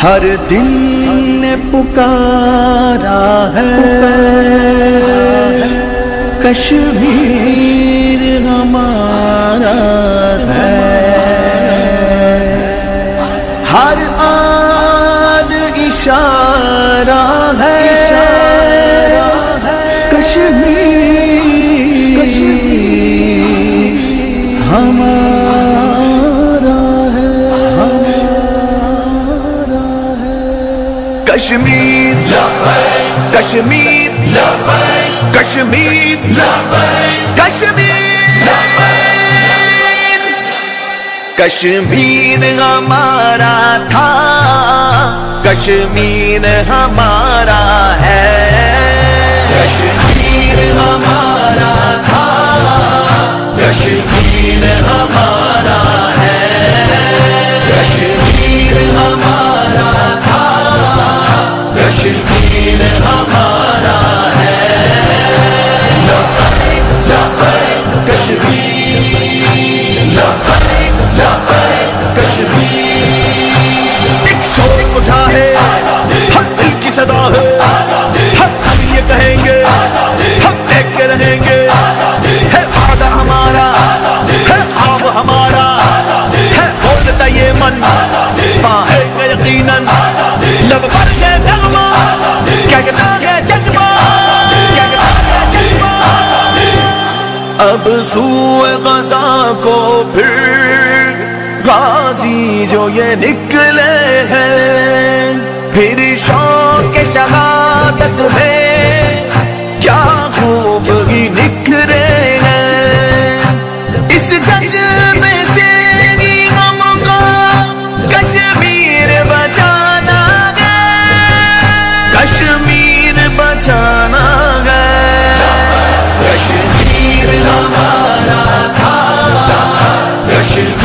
ہر دل نے پکارا ہے کشمیر ہمارا ہے، ہر آن اشارہ ہے کشمیر ہمارا ہے، کشمیر کشمیر کشمیر کشمیر کشمیر ہمارا تھا، کشمیر ہمارا ہے، کشمیر ہمارا تھا، کشمیر ہمارا ہے، کشمیر ہمارا تھا، کشمیر ہمارا ہے، لبیک لبیک کشمیر، لبیک لبیک کشمیر، ایک شور اٹھا ہے ہر دل کی صدا ہے، ہر ہم یہ کہیں گے ہم دیکھ کے رہیں گے، ہے وعدہ ہمارا ہے خواب ہمارا ہے، بولتا یہ من ہے یقیناً، لب پر ہے نغمہ کہتا ہے جذبہ، اب سوئے غزہ کو پھر غازی جو یہ نکلے ہیں، پھر شوق شہادت میں کیا خوب ہی نکھرے ہیں، اس جذبے سے ہی ہم کو کشمیر بچانا ہے، کشمیر بچانا ہے، کشمیر ہمارا تھا، کشمیر